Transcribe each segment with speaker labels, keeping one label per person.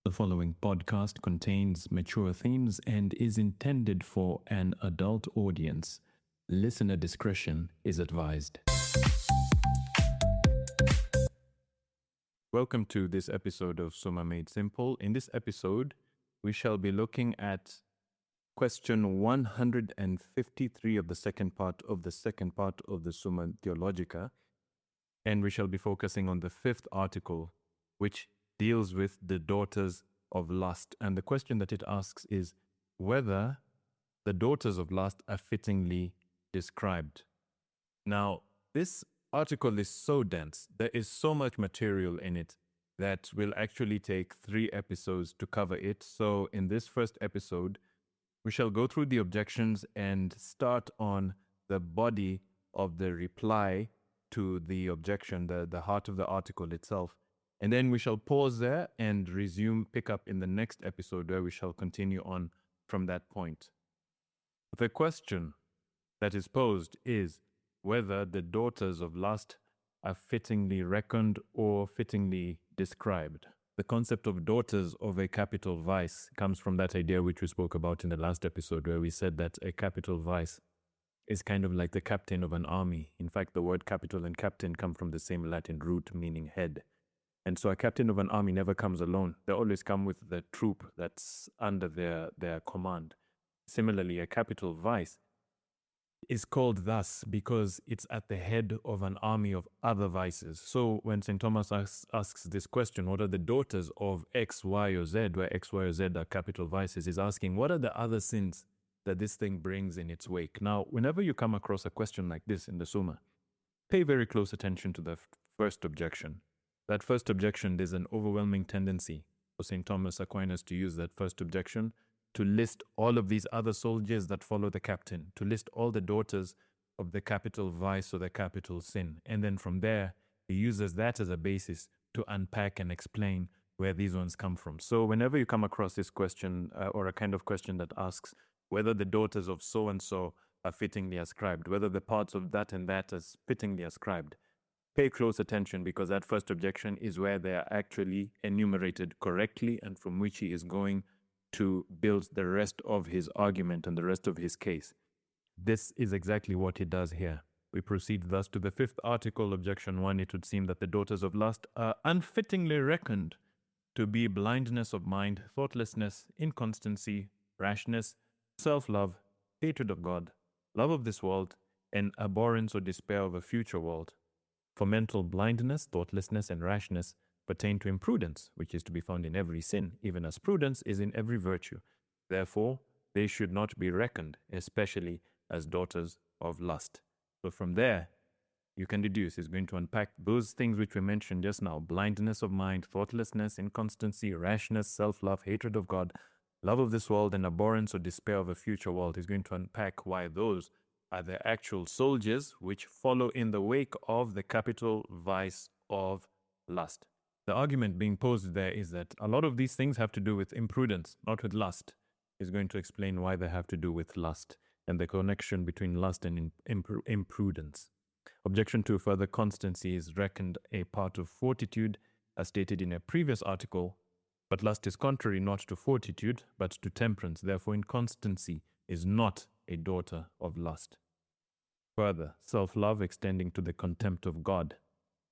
Speaker 1: The following podcast contains mature themes and is intended for an adult audience. Listener discretion is advised. Welcome to this episode of Summa Made Simple. In this episode, we shall be looking at question 153 of the second part of the Summa Theologica, and we shall be focusing on the fifth article, which deals with the daughters of lust. And the question that it asks is whether the daughters of lust are fittingly described. Now, this article is so dense, there is so much material in it that will actually take 3 episodes to cover it. So in this first episode, we shall go through the objections and start on the body of the reply to the objection, the heart of the article itself. And then we shall pause there and pick up in the next episode where we shall continue on from that point. The question that is posed is whether the daughters of lust are fittingly reckoned or fittingly described. The concept of daughters of a capital vice comes from that idea which we spoke about in the last episode, where we said that a capital vice is kind of like the captain of an army. In fact, the word capital and captain come from the same Latin root meaning head. And so a captain of an army never comes alone. They always come with the troop that's under their command. Similarly, a capital vice is called thus because it's at the head of an army of other vices. So when St. Thomas asks this question, what are the daughters of X, Y, or Z, where X, Y, or Z are capital vices, is asking, what are the other sins that this thing brings in its wake? Now, whenever you come across a question like this in the Summa, pay very close attention to the first objection. That first objection, there's an overwhelming tendency for St. Thomas Aquinas to use that first objection to list all of these other soldiers that follow the captain, to list all the daughters of the capital vice or the capital sin. And then from there, he uses that as a basis to unpack and explain where these ones come from. So whenever you come across this question or a kind of question that asks whether the daughters of so-and-so are fittingly ascribed, whether the parts of that and that are fittingly ascribed, pay close attention, because that first objection is where they are actually enumerated correctly and from which he is going to build the rest of his argument and the rest of his case. This is exactly what he does here. We proceed thus to the fifth article, objection 1. It would seem that the daughters of lust are unfittingly reckoned to be blindness of mind, thoughtlessness, inconstancy, rashness, self-love, hatred of God, love of this world, and abhorrence or despair of a future world. For mental blindness, thoughtlessness, and rashness pertain to imprudence, which is to be found in every sin, even as prudence is in every virtue. Therefore, they should not be reckoned, especially as daughters of lust. So from there, you can deduce, he's going to unpack those things which we mentioned just now: blindness of mind, thoughtlessness, inconstancy, rashness, self-love, hatred of God, love of this world, and abhorrence or despair of a future world. He's going to unpack why those are the actual soldiers which follow in the wake of the capital vice of lust. The argument being posed there is that a lot of these things have to do with imprudence, not with lust. He's going to explain why they have to do with lust and the connection between lust and imprudence. Objection 2. Further, constancy is reckoned a part of fortitude, as stated in a previous article, but lust is contrary not to fortitude, but to temperance. Therefore, inconstancy is not a daughter of lust. Further, self-love extending to the contempt of God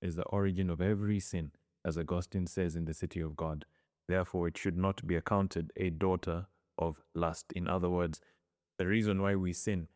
Speaker 1: is the origin of every sin, as Augustine says in the City of God. Therefore, it should not be accounted a daughter of lust. In other words, the reason why we sin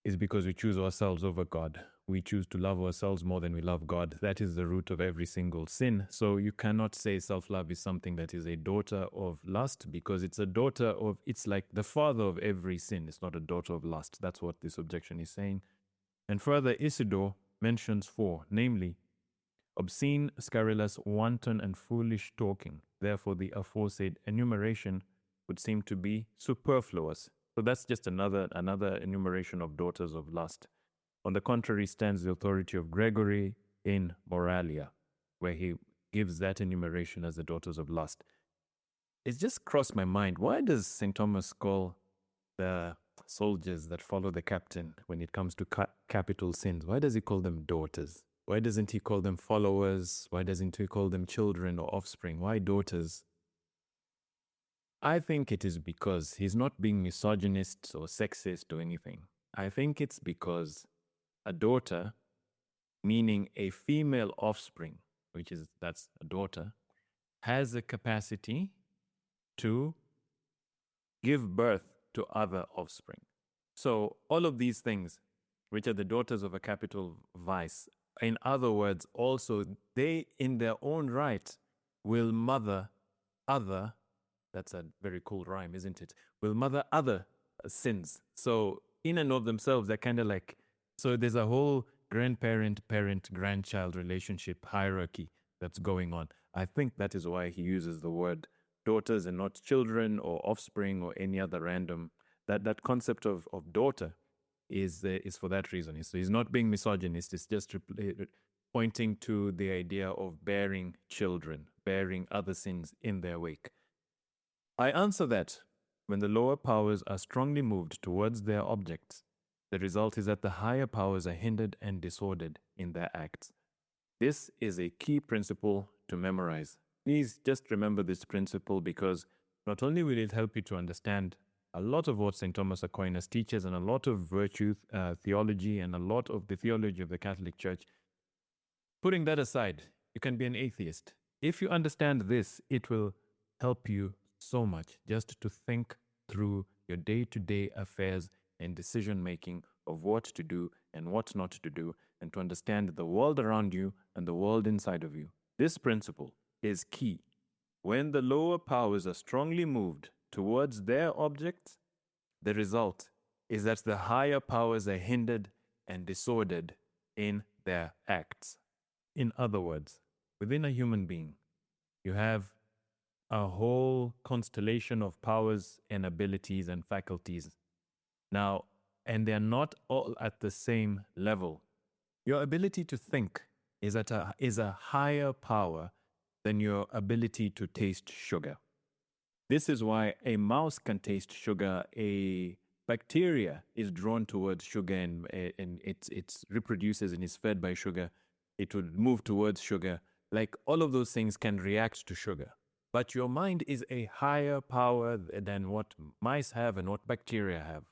Speaker 1: is because we choose ourselves over God. We choose to love ourselves more than we love God. That is the root of every single sin. So you cannot say self-love is something that is a daughter of lust, because it's it's like the father of every sin. It's not a daughter of lust. That's what this objection is saying. And further, Isidore mentions 4, namely, obscene, scurrilous, wanton, and foolish talking. Therefore, the aforesaid enumeration would seem to be superfluous. So that's just another enumeration of daughters of lust. On the contrary stands the authority of Gregory in Moralia, where he gives that enumeration as the daughters of lust. It's just crossed my mind, why does St. Thomas call the soldiers that follow the captain when it comes to capital sins? Why does he call them daughters? Why doesn't he call them followers? Why doesn't he call them children or offspring? Why daughters? I think it is because he's not being misogynist or sexist or anything. I think it's because a daughter, meaning a female offspring, which is that's a daughter, has a capacity to give birth to other offspring. So all of these things, which are the daughters of a capital vice, in other words, also they in their own right will mother other, that's a very cool rhyme, isn't it? Will mother other sins. So in and of themselves, they're kind of like, so there's a whole grandparent, parent, grandchild relationship hierarchy that's going on. I think that is why he uses the word daughters and not children or offspring or any other random. That concept of daughter is for that reason. So he's not being misogynist. It's just pointing to the idea of bearing children, bearing other sins in their wake. I answer that when the lower powers are strongly moved towards their objects, the result is that the higher powers are hindered and disordered in their acts. This is a key principle to memorize. Please just remember this principle because not only will it help you to understand a lot of what St. Thomas Aquinas teaches and a lot of virtue theology and a lot of the theology of the Catholic Church, putting that aside, you can be an atheist. If you understand this, it will help you so much just to think through your day-to-day affairs and decision making of what to do and what not to do, and to understand the world around you and the world inside of you. This principle is key. When the lower powers are strongly moved towards their objects, the result is that the higher powers are hindered and disordered in their acts. In other words, within a human being, you have a whole constellation of powers and abilities and faculties. Now, and they're not all at the same level. Your ability to think is a higher power than your ability to taste sugar. This is why a mouse can taste sugar, a bacteria is drawn towards sugar and it reproduces and is fed by sugar. It would move towards sugar. Like all of those things can react to sugar. But your mind is a higher power than what mice have and what bacteria have.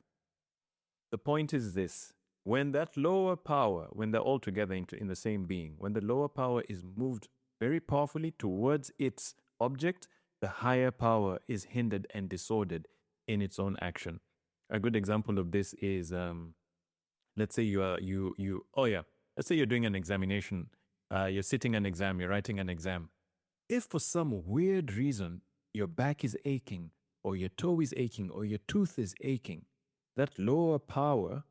Speaker 1: The point is this. When that lower power, when they're all together in the same being, when the lower power is moved very powerfully towards its object, the higher power is hindered and disordered in its own action. A good example of this is, let's say let's say you're doing an examination, you're sitting an exam, you're writing an exam. If for some weird reason your back is aching, or your toe is aching, or your tooth is aching, that lower power,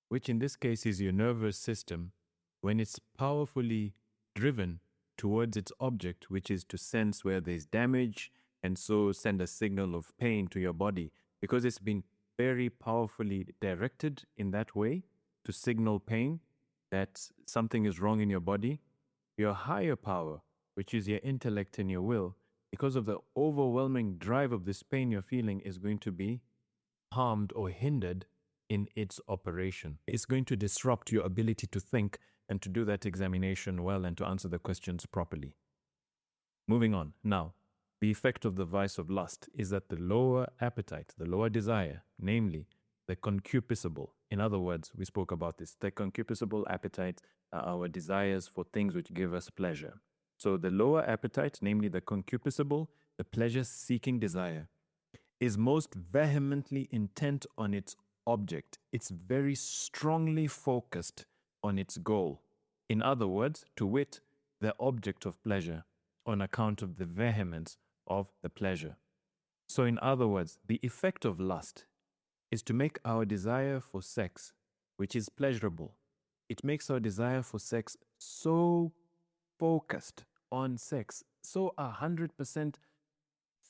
Speaker 1: which in this case is your nervous system, when it's powerfully driven towards its object, which is to sense where there's damage and so send a signal of pain to your body, because it's been very powerfully directed in that way to signal pain that something is wrong in your body, your higher power, which is your intellect and your will, because of the overwhelming drive of this pain you're feeling, is going to be harmed or hindered in its operation. It's going to disrupt your ability to think and to do that examination well and to answer the questions properly. Moving on. Now, the effect of the vice of lust is that the lower appetite, the lower desire, namely the concupiscible, in other words, we spoke about this, the concupiscible appetite are our desires for things which give us pleasure. So the lower appetite, namely the concupiscible, the pleasure-seeking desire, is most vehemently intent on its object. It's very strongly focused on its goal. In other words, to wit, the object of pleasure, on account of the vehemence of the pleasure. So in other words, the effect of lust is to make our desire for sex, which is pleasurable, it makes our desire for sex so focused on sex, so 100%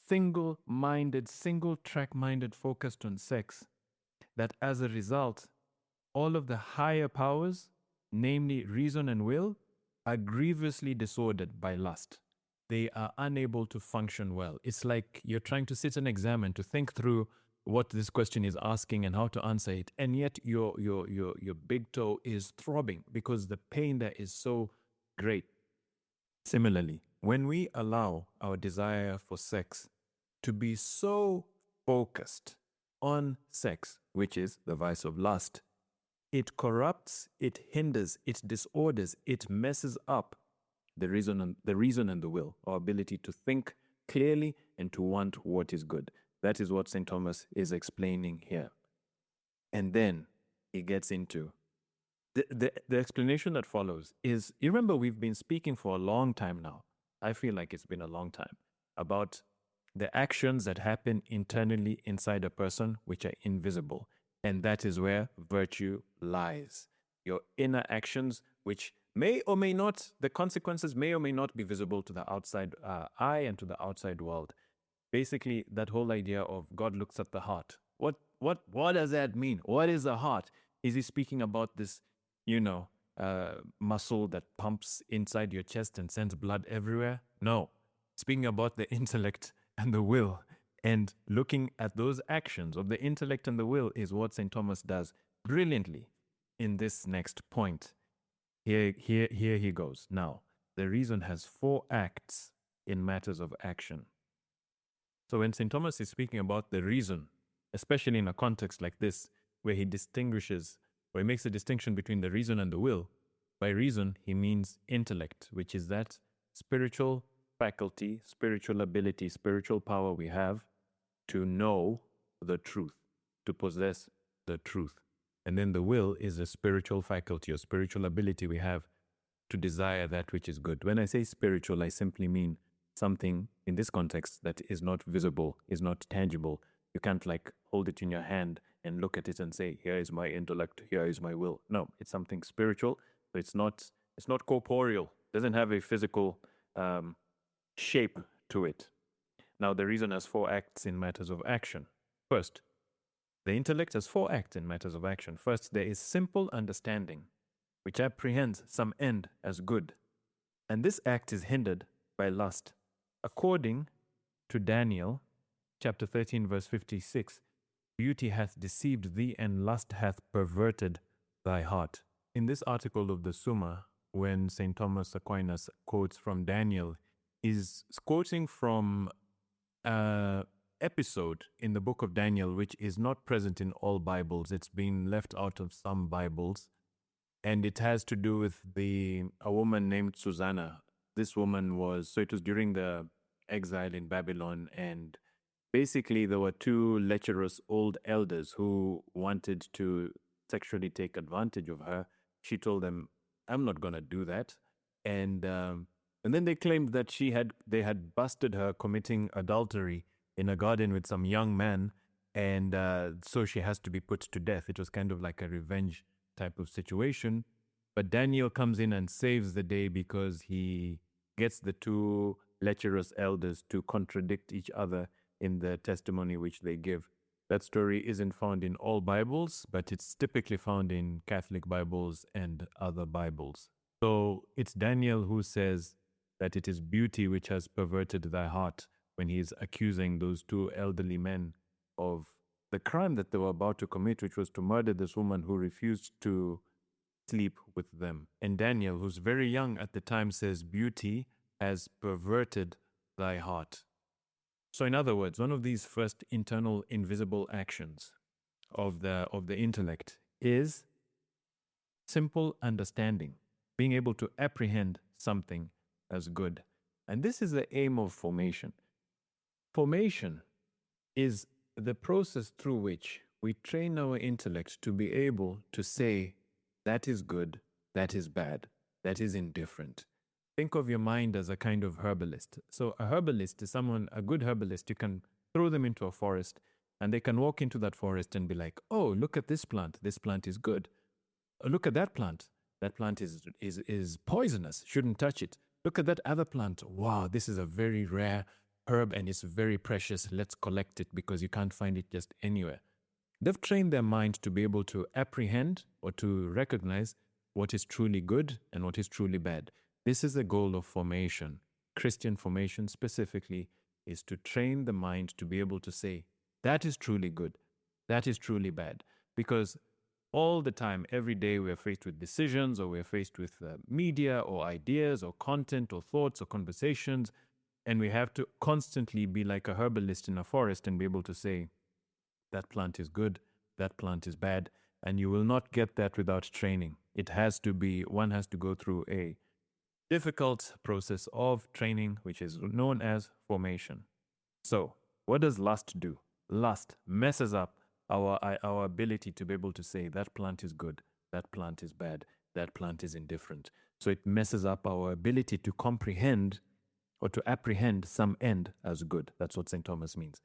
Speaker 1: single-minded, single-track-minded focused on sex, that as a result, all of the higher powers, namely reason and will, are grievously disordered by lust. They are unable to function well. It's like you're trying to sit an exam and to think through what this question is asking and how to answer it, and yet your big toe is throbbing because the pain there is so great. Similarly, when we allow our desire for sex to be so focused on sex, which is the vice of lust, it corrupts, it hinders, it disorders, it messes up the reason and the will, our ability to think clearly and to want what is good. That is what St. Thomas is explaining here. And then he gets into the explanation that follows is, you remember, we've been speaking for a long time now. I feel like it's been a long time about the actions that happen internally inside a person, which are invisible. And that is where virtue lies. Your inner actions, which may or may not, the consequences may or may not be visible to the outside eye and to the outside world. Basically, that whole idea of God looks at the heart. What does that mean? What is the heart? Is he speaking about this, muscle that pumps inside your chest and sends blood everywhere? No. Speaking about the intellect and the will, and looking at those actions of the intellect and the will is what St. Thomas does brilliantly in this next point. Here he goes. Now, the reason has 4 acts in matters of action. So when St. Thomas is speaking about the reason, especially in a context like this, where he makes a distinction between the reason and the will, by reason, he means intellect, which is that spiritual faculty, spiritual ability, spiritual power we have to know the truth, to possess the truth. And then the will is a spiritual faculty or spiritual ability we have to desire that which is good. When I say spiritual, I simply mean something in this context that is not visible, is not tangible. You can't hold it in your hand and look at it and say, here is my intellect, here is my will. No, it's something spiritual. So it's not corporeal. It doesn't have a physical shape to it. Now, the reason has 4 acts in matters of action. First, the intellect has 4 acts in matters of action. First, there is simple understanding, which apprehends some end as good. And this act is hindered by lust. According to Daniel, chapter 13, verse 56, beauty hath deceived thee, and lust hath perverted thy heart. In this article of the Summa, when St. Thomas Aquinas quotes from Daniel, is quoting from an episode in the book of Daniel, which is not present in all Bibles. It's been left out of some Bibles. And it has to do with a woman named Susanna. This woman it was during the exile in Babylon, and basically there were 2 lecherous old elders who wanted to sexually take advantage of her. She told them, I'm not going to do that. And then they claimed that they had busted her committing adultery in a garden with some young man, and so she has to be put to death. It was kind of like a revenge type of situation. But Daniel comes in and saves the day because he gets the 2 lecherous elders to contradict each other in the testimony which they give. That story isn't found in all Bibles, but it's typically found in Catholic Bibles and other Bibles. So it's Daniel who says that it is beauty which has perverted thy heart, when he is accusing those 2 elderly men of the crime that they were about to commit, which was to murder this woman who refused to sleep with them. And Daniel, who's very young at the time, says, beauty has perverted thy heart. So in other words, one of these first internal invisible actions of the intellect is simple understanding, being able to apprehend something as good. And this is the aim of formation. Formation is the process through which we train our intellect to be able to say, that is good, that is bad, that is indifferent. Think of your mind as a kind of herbalist. So a herbalist is a good herbalist, you can throw them into a forest and they can walk into that forest and be like, oh, look at this plant is good. Look at that plant is poisonous, shouldn't touch it. Look at that other plant, wow, this is a very rare herb and it's very precious, let's collect it because you can't find it just anywhere. They've trained their mind to be able to apprehend or to recognize what is truly good and what is truly bad. This is the goal of formation. Christian formation specifically is to train the mind to be able to say, that is truly good, that is truly bad. Because all the time, every day, we're faced with decisions, or we're faced with media or ideas or content or thoughts or conversations, And we have to constantly be like a herbalist in a forest and be able to say, that plant is good, that plant is bad. And you will not get that without training. It has to be, one has to go through a difficult process of training, which is known as formation. So, what does lust do? Lust messes up our ability to be able to say that plant is good, that plant is bad, that plant is indifferent. So it messes up our ability to comprehend or to apprehend some end as good. That's what St. Thomas means.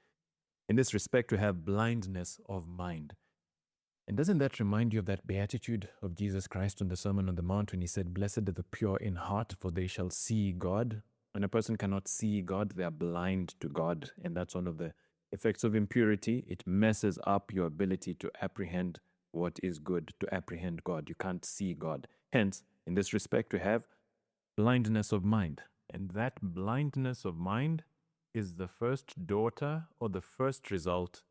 Speaker 1: In this respect, we have blindness of mind. And doesn't that remind you of that beatitude of Jesus Christ on the Sermon on the Mount when he said, "Blessed are the pure in heart, for they shall see God"? When a person cannot see God, they are blind to God. And that's one of the effects of impurity. It messes up your ability to apprehend what is good, to apprehend God. You can't see God. Hence, in this respect, we have blindness of mind. And that blindness of mind is the first daughter or the first result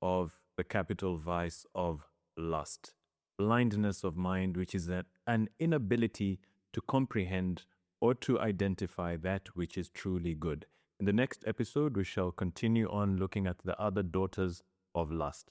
Speaker 1: of the capital vice of lust. Blindness of mind, which is an inability to comprehend or to identify that which is truly good. In the next episode, we shall continue on looking at the other daughters of lust.